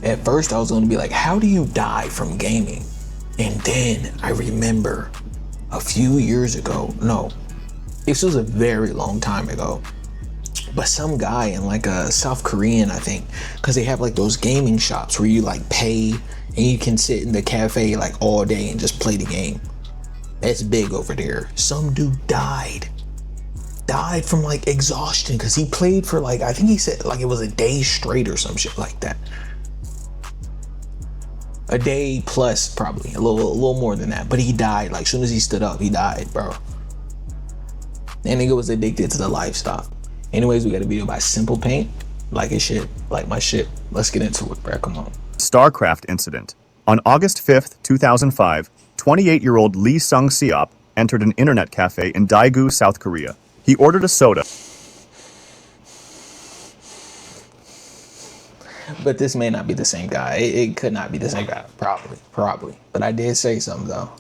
At first, I was going to be like, how do you die from gaming? And then I remember a few years ago, no, this was a very long time ago, but some guy in like a South Korean, I think, because they have like those gaming shops where you like pay and you can sit in the cafe like all day and just play the game. That's big over there. Some dude died from like exhaustion because he played for like, I think he said like it was a day straight or some shit like that. A day plus, probably a little more than that, but he died. Like, as soon as he stood up, he died, bro. That nigga was addicted to the lifestyle. Anyways, we got a video by Simple Paint. Like his shit, like my shit. Let's get into it, bro. Come on. StarCraft incident. On August 5th, 2005, 28-year-old Lee Sung-seop entered an internet cafe in Daegu, South Korea. He ordered a soda. But this may not be the same guy. It could not be the same guy. Probably. But I did say something, though.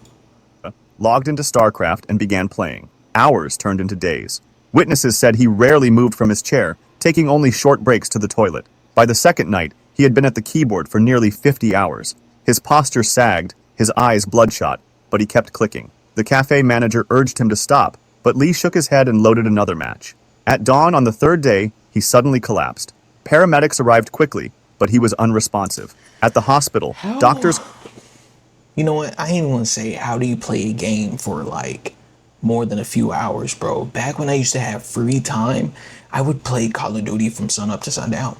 Logged into StarCraft and began playing. Hours turned into days. Witnesses said he rarely moved from his chair, taking only short breaks to the toilet. By the second night, he had been at the keyboard for nearly 50 hours. His posture sagged, his eyes bloodshot, but he kept clicking. The cafe manager urged him to stop, but Lee shook his head and loaded another match. At dawn on the third day, he suddenly collapsed. Paramedics arrived quickly, but he was unresponsive. At the hospital, doctors... You know what? I ain't even want to say, how do you play a game for like more than a few hours, bro? Back when I used to have free time, I would play Call of Duty from sun up to sundown.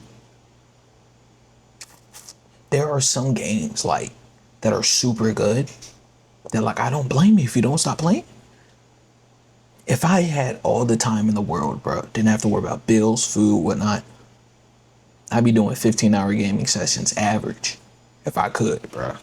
There are some games like that are super good that like, I don't blame you if you don't stop playing. If I had all the time in the world, bro, didn't have to worry about bills, food, whatnot, I'd be doing 15-hour gaming sessions average if I could, bro.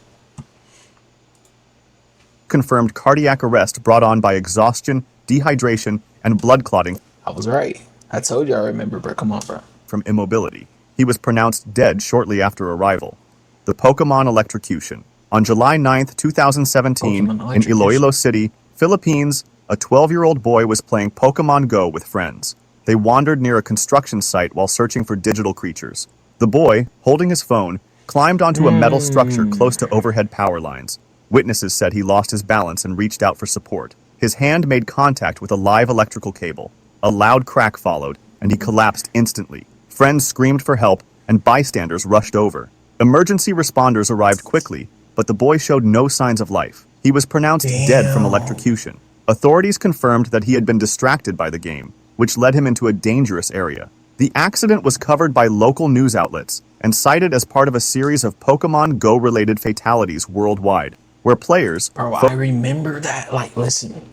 Confirmed cardiac arrest brought on by exhaustion, dehydration, and blood clotting. I was right. I told you I remember, bro. Come on, bro. From immobility. He was pronounced dead shortly after arrival. The Pokemon electrocution. On July 9th, 2017, in Iloilo City, Philippines, a 12-year-old boy was playing Pokemon Go with friends. They wandered near a construction site while searching for digital creatures. The boy, holding his phone, climbed onto a metal structure close to overhead power lines. Witnesses said he lost his balance and reached out for support. His hand made contact with a live electrical cable. A loud crack followed, and he collapsed instantly. Friends screamed for help, and bystanders rushed over. Emergency responders arrived quickly, but the boy showed no signs of life. He was pronounced dead from electrocution. Authorities confirmed that he had been distracted by the game, which led him into a dangerous area. The accident was covered by local news outlets and cited as part of a series of Pokemon Go-related fatalities worldwide, where players... Bro, I remember that. Like, listen,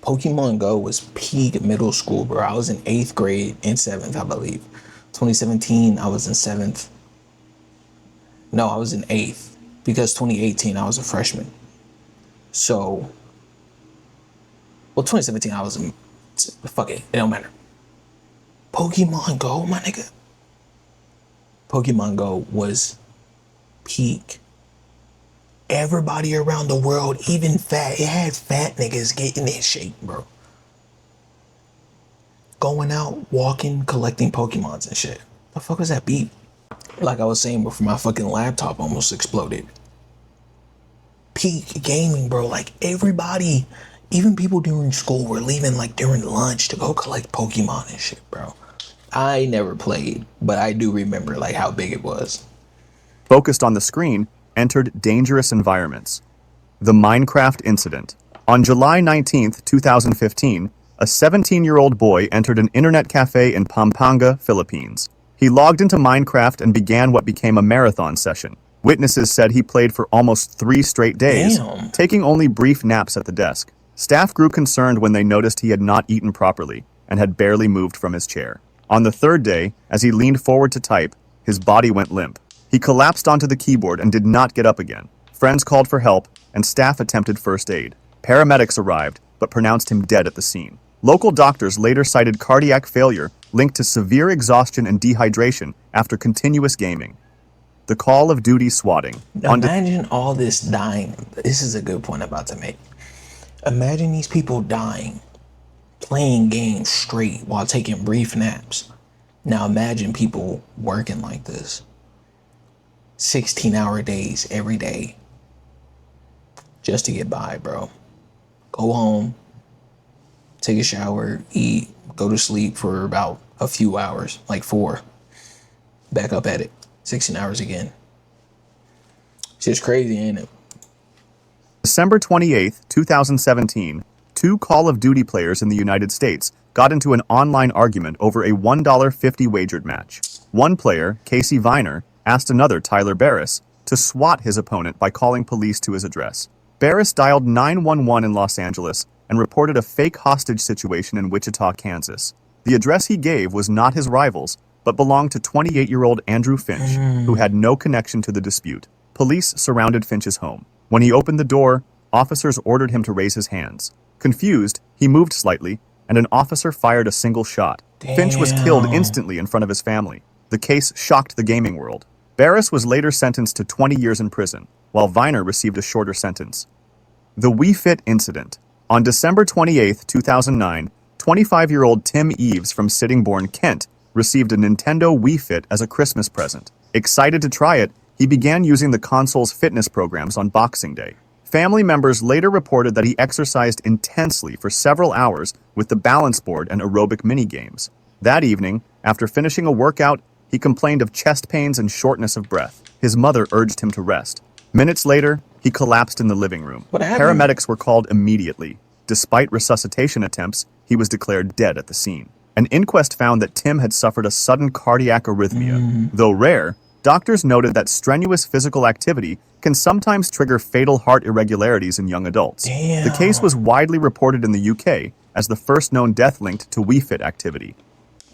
Pokemon Go was peak middle school, bro. I was in 8th grade and 7th, I believe. 2017, I was in 7th. No, I was in 8th because 2018, I was a freshman. So, well, 2017, I was in... Fuck it don't matter. Pokemon Go, my nigga. Pokemon Go was peak. Everybody around the world, even fat, it had fat niggas getting in shape, bro. Going out, walking, collecting Pokemons and shit. The fuck was that beat? Like I was saying before, my fucking laptop almost exploded. Peak gaming, bro. Like everybody, even people during school were leaving like during lunch to go collect Pokemon and shit, bro. I never played, but I do remember like how big it was. Focused on the screen, entered dangerous environments. The Minecraft incident. On July 19th, 2015, a 17-year-old boy entered an internet cafe in Pampanga, Philippines. He logged into Minecraft and began what became a marathon session. Witnesses said he played for almost 3 straight days, taking only brief naps at the desk. Staff grew concerned when they noticed he had not eaten properly and had barely moved from his chair. On the third day, as he leaned forward to type, his body went limp. He collapsed onto the keyboard and did not get up again. Friends called for help, and staff attempted first aid. Paramedics arrived, but pronounced him dead at the scene. Local doctors later cited cardiac failure linked to severe exhaustion and dehydration after continuous gaming. The Call of Duty swatting. Imagine all this dying. This is a good point I'm about to make. Imagine these people dying, playing games straight while taking brief naps. Now imagine people working like this. 16-hour days every day just to get by, bro. Go home, take a shower, eat, go to sleep for about a few hours, like 4. Back up at it, 16 hours again. It's just crazy, ain't it? December 28th, 2017, two Call of Duty players in the United States got into an online argument over a $1.50 wagered match. One player, Casey Viner, asked another, Tyler Barris, to swat his opponent by calling police to his address. Barris dialed 911 in Los Angeles and reported a fake hostage situation in Wichita, Kansas. The address he gave was not his rival's, but belonged to 28-year-old Andrew Finch, who had no connection to the dispute. Police surrounded Finch's home. When he opened the door, officers ordered him to raise his hands. Confused, he moved slightly, and an officer fired a single shot. Damn. Finch was killed instantly in front of his family. The case shocked the gaming world. Barris was later sentenced to 20 years in prison, while Viner received a shorter sentence. The Wii Fit incident. On December 28, 2009, 25-year-old Tim Eves from Sittingbourne, Kent, received a Nintendo Wii Fit as a Christmas present. Excited to try it, he began using the console's fitness programs on Boxing Day. Family members later reported that he exercised intensely for several hours with the balance board and aerobic mini-games. That evening, after finishing a workout, he complained of chest pains and shortness of breath. His mother urged him to rest. Minutes later, he collapsed in the living room. What happened? Paramedics were called immediately. Despite resuscitation attempts, he was declared dead at the scene. An inquest found that Tim had suffered a sudden cardiac arrhythmia. Though rare, doctors noted that strenuous physical activity can sometimes trigger fatal heart irregularities in young adults. Damn. The case was widely reported in the UK as the first known death linked to Wii Fit activity.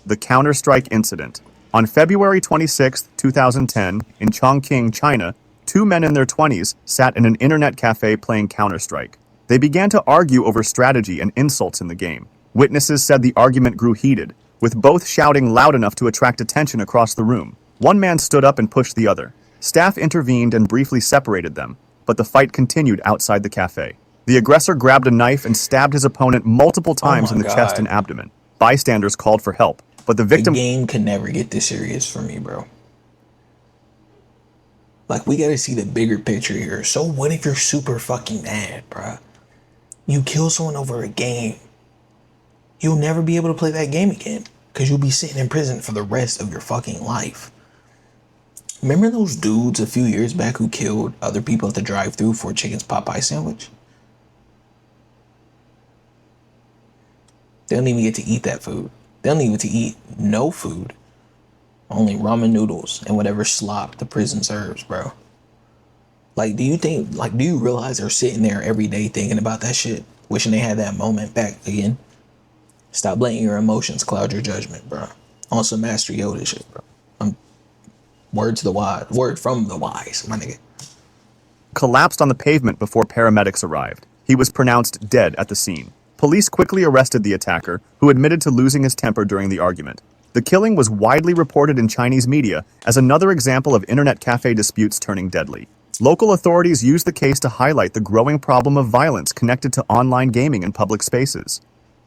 The Counter-Strike incident. On February 26, 2010, in Chongqing, China, two men in their 20s sat in an internet cafe playing Counter-Strike. They began to argue over strategy and insults in the game. Witnesses said the argument grew heated, with both shouting loud enough to attract attention across the room. One man stood up and pushed the other. Staff intervened and briefly separated them, but the fight continued outside the cafe. The aggressor grabbed a knife and stabbed his opponent multiple times in the chest and abdomen. Bystanders called for help, but the victim... The game can never get this serious for me, bro. Like, we gotta see the bigger picture here. So what if you're super fucking mad, bruh? You kill someone over a game. You'll never be able to play that game again because you'll be sitting in prison for the rest of your fucking life. Remember those dudes a few years back who killed other people at the drive-thru for a chicken's Popeye sandwich? They don't even get to eat that food. They don't even get to eat no food. Only ramen noodles and whatever slop the prison serves, bro. Like, do you realize they're sitting there every day thinking about that shit? Wishing they had that moment back again? Stop letting your emotions cloud your judgment, bro. On some Master Yoda shit, bro. Word from the wise, my nigga. Collapsed on the pavement before paramedics arrived. He was pronounced dead at the scene. Police quickly arrested the attacker, who admitted to losing his temper during the argument. The killing was widely reported in Chinese media as another example of internet cafe disputes turning deadly. Local authorities used the case to highlight the growing problem of violence connected to online gaming in public spaces.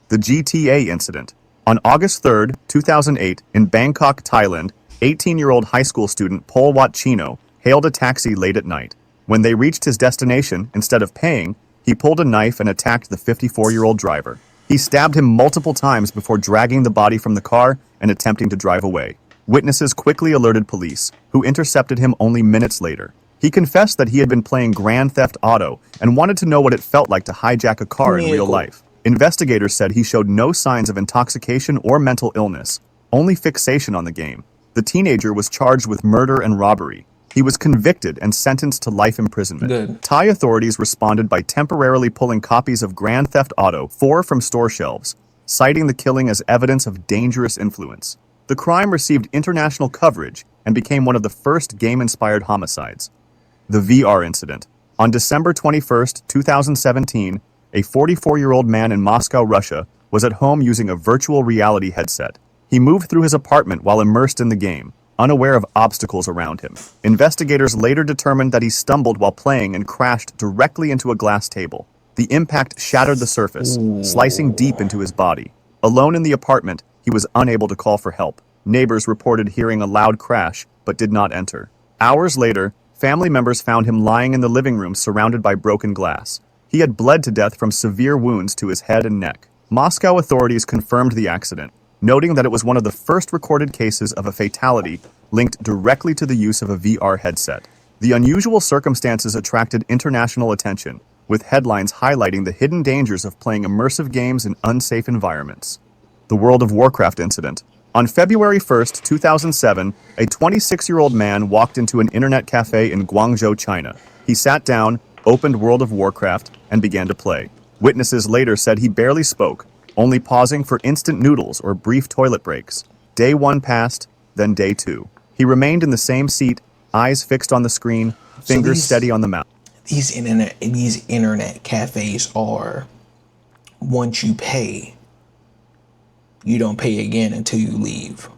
The GTA incident. On August 3, 2008, in Bangkok, Thailand, 18-year-old high school student Paul Wat Chino hailed a taxi late at night. When they reached his destination, instead of paying, he pulled a knife and attacked the 54-year-old driver. He stabbed him multiple times before dragging the body from the car and attempting to drive away. Witnesses quickly alerted police, who intercepted him only minutes later. He confessed that he had been playing Grand Theft Auto and wanted to know what it felt like to hijack a car in real life. Investigators said he showed no signs of intoxication or mental illness, only fixation on the game. The teenager was charged with murder and robbery. He was convicted and sentenced to life imprisonment. Good. Thai authorities responded by temporarily pulling copies of Grand Theft Auto 4 from store shelves, citing the killing as evidence of dangerous influence. The crime received international coverage and became one of the first game-inspired homicides. The VR incident. On December 21, 2017, a 44-year-old man in Moscow, Russia, was at home using a virtual reality headset. He moved through his apartment while immersed in the game, unaware of obstacles around him. Investigators later determined that he stumbled while playing and crashed directly into a glass table. The impact shattered the surface, slicing deep into his body. Alone in the apartment, he was unable to call for help. Neighbors reported hearing a loud crash, but did not enter. Hours later, family members found him lying in the living room surrounded by broken glass. He had bled to death from severe wounds to his head and neck. Moscow authorities confirmed the accident, noting that it was one of the first recorded cases of a fatality linked directly to the use of a VR headset. The unusual circumstances attracted international attention, with headlines highlighting the hidden dangers of playing immersive games in unsafe environments. The World of Warcraft incident. On February 1st, 2007, a 26-year-old man walked into an internet cafe in Guangzhou, China. He sat down, opened World of Warcraft, and began to play. Witnesses later said he barely spoke, only pausing for instant noodles or brief toilet breaks. Day 1 passed, then day 2. He remained in the same seat, eyes fixed on the screen, fingers steady on the mouse. These internet cafes are, once you pay, you don't pay again until you leave.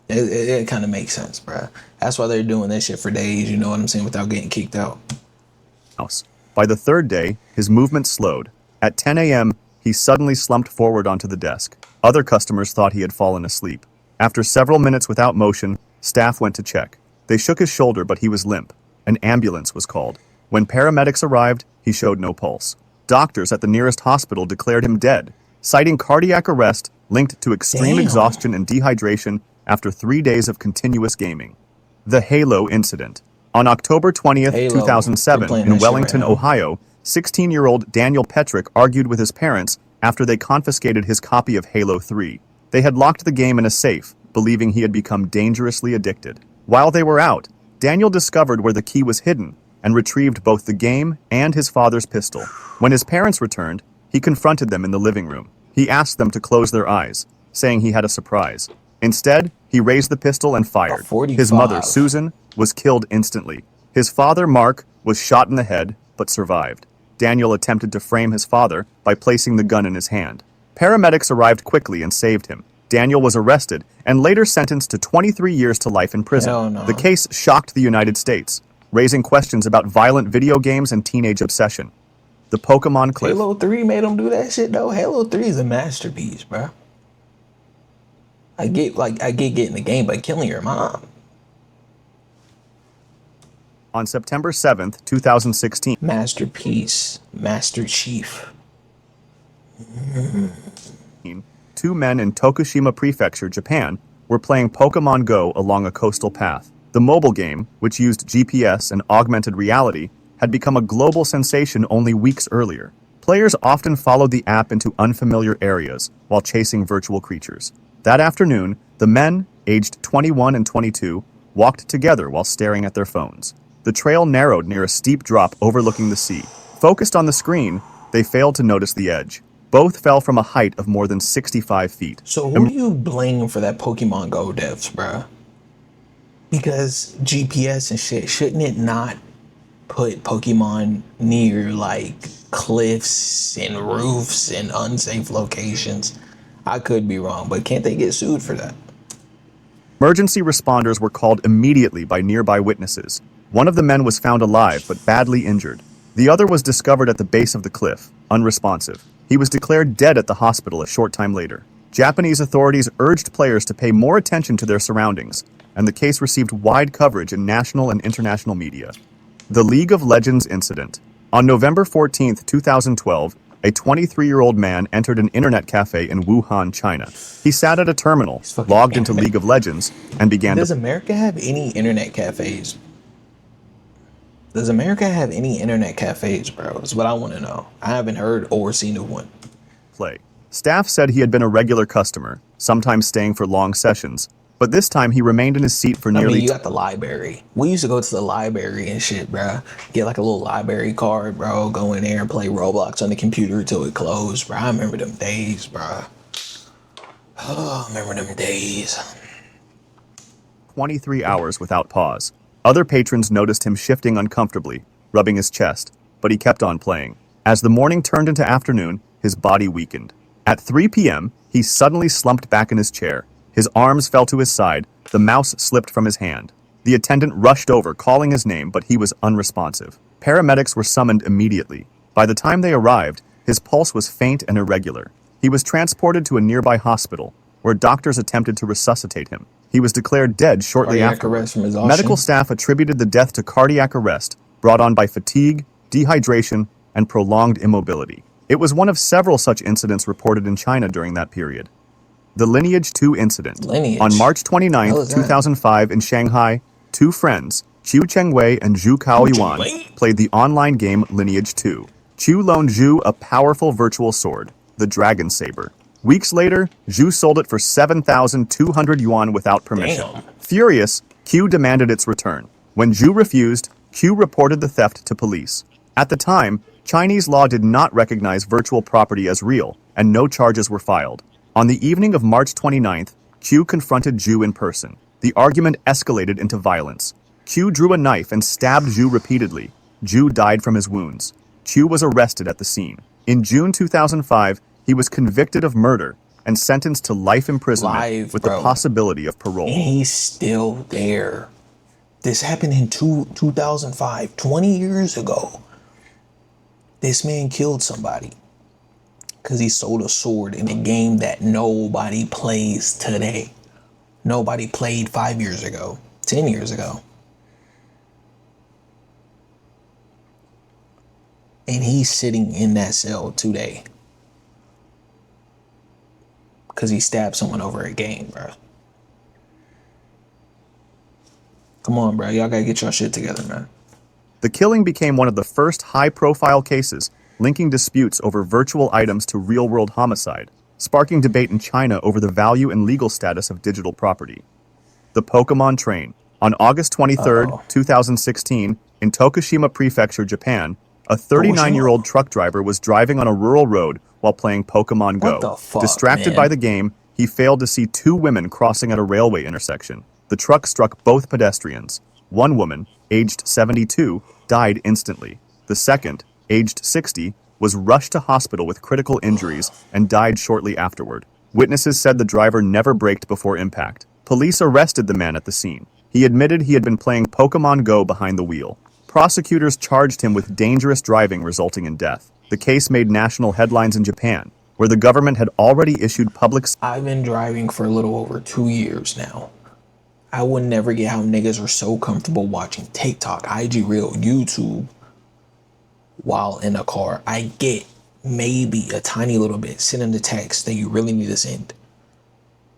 It kind of makes sense, bro. That's why they're doing this shit for days, you know what I'm saying, without getting kicked out. By the third day, his movement slowed. At 10 a.m., he suddenly slumped forward onto the desk. Other customers thought he had fallen asleep. After several minutes without motion, staff went to check. They shook his shoulder, but he was limp. An ambulance was called. When paramedics arrived, he showed no pulse. Doctors at the nearest hospital declared him dead, citing cardiac arrest linked to extreme exhaustion and dehydration after 3 days of continuous gaming. The Halo incident. On October 20th, 2007, in Wellington, Ohio, 16-year-old Daniel Petrick argued with his parents after they confiscated his copy of Halo 3. They had locked the game in a safe, believing he had become dangerously addicted. While they were out, Daniel discovered where the key was hidden and retrieved both the game and his father's pistol. When his parents returned, he confronted them in the living room. He asked them to close their eyes, saying he had a surprise. Instead, he raised the pistol and fired. His mother, Susan, was killed instantly. His father, Mark, was shot in the head, but survived. Daniel attempted to frame his father by placing the gun in his hand. Paramedics arrived quickly and saved him. Daniel was arrested and later sentenced to 23 years to life in prison. The case shocked the United States, raising questions about violent video games and teenage obsession. The Pokemon cliff. Halo 3 made him do that shit, though. Halo 3 is a masterpiece, bro. I get getting the game, but killing your mom. On September 7th, 2016. Masterpiece. Master Chief. Two men in Tokushima Prefecture, Japan, were playing Pokemon Go along a coastal path. The mobile game, which used GPS and augmented reality, had become a global sensation only weeks earlier. Players often followed the app into unfamiliar areas while chasing virtual creatures. That afternoon, the men, aged 21 and 22, walked together while staring at their phones. The trail narrowed near a steep drop overlooking the sea. Focused on the screen, they failed to notice the edge. Both fell from a height of more than 65 feet. So who do you blame for that Pokemon Go devs, bruh? Because GPS and shit, shouldn't it not put Pokemon near, like, cliffs and roofs and unsafe locations? I could be wrong, but can't they get sued for that? Emergency responders were called immediately by nearby witnesses. One of the men was found alive but badly injured. The other was discovered at the base of the cliff, unresponsive. He was declared dead at the hospital a short time later. Japanese authorities urged players to pay more attention to their surroundings, and the case received wide coverage in national and international media. The League of Legends incident. On November 14, 2012, a 23-year-old man entered an internet cafe in Wuhan, China. He sat at a terminal, logged into League of Legends, and began Does America have any internet cafes? Does America have any internet cafes, bro? That's what I want to know. I haven't heard or seen of one. Play. Staff said he had been a regular customer, sometimes staying for long sessions, but this time he remained in his seat for nearly... you got the library. We used to go to the library and shit, bro. Get like a little library card, bro. Go in there and play Roblox on the computer until it closed, bro. I remember them days, bro. Oh, I remember them days. 23 hours without pause. Other patrons noticed him shifting uncomfortably, rubbing his chest, but he kept on playing. As the morning turned into afternoon, his body weakened. At 3 p.m., he suddenly slumped back in his chair. His arms fell to his side, the mouse slipped from his hand. The attendant rushed over, calling his name, but he was unresponsive. Paramedics were summoned immediately. By the time they arrived, his pulse was faint and irregular. He was transported to a nearby hospital, where doctors attempted to resuscitate him. He was declared dead shortly Cardiac after. arrest from exhaustion. Medical staff attributed the death to cardiac arrest brought on by fatigue, dehydration, and prolonged immobility. It was one of several such incidents reported in China during that period. The Lineage 2 incident. Lineage? On March Hell 29, is that? 2005 in Shanghai, two friends, Qiu Chengwei and Zhu Kaoyuan, Chengwei? played the online game Lineage 2. Qiu loaned Zhu a powerful virtual sword, the Dragon Saber. Weeks later, Zhu sold it for 7,200 yuan without permission. Damn. Furious, Qiu demanded its return. When Zhu refused, Qiu reported the theft to police. At the time, Chinese law did not recognize virtual property as real, and no charges were filed. On the evening of March 29th, Qiu confronted Zhu in person. The argument escalated into violence. Qiu drew a knife and stabbed Zhu repeatedly. Zhu died from his wounds. Qiu was arrested at the scene. In June 2005, he was convicted of murder and sentenced to life imprisonment with bro. the possibility of parole. And he's still there. This happened in 2005, 20 years ago. This man killed somebody because he sold a sword in a game that nobody plays today. Nobody played 5 years ago, 10 years ago. And he's sitting in that cell today because he stabbed someone over a game, bro. Come on, bro. Y'all gotta get your shit together, man. The killing became one of the first high-profile cases linking disputes over virtual items to real-world homicide, sparking debate in China over the value and legal status of digital property. The Pokemon Train. On August 23, 2016, in Tokushima Prefecture, Japan, a 39-year-old truck driver was driving on a rural road while playing Pokemon Go. What the fuck, Distracted man? by the game, he failed to see two women crossing at a railway intersection. The truck struck both pedestrians. One woman, aged 72, died instantly. The second, aged 60, was rushed to hospital with critical injuries and died shortly afterward. Witnesses said the driver never braked before impact. Police arrested the man at the scene. He admitted he had been playing Pokemon Go behind the wheel. Prosecutors charged him with dangerous driving resulting in death. The case made national headlines in Japan, where the government had already issued public... I've been driving for a little over 2 years now. I would never get how niggas are so comfortable watching TikTok, IG Reel, YouTube while in a car. I get maybe a tiny little bit sending the text that you really need to send.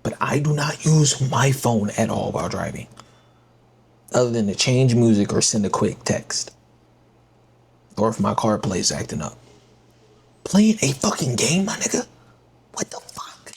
But I do not use my phone at all while driving, other than to change music or send a quick text. Or if my car plays acting up. Playing a fucking game, my nigga? What the fuck?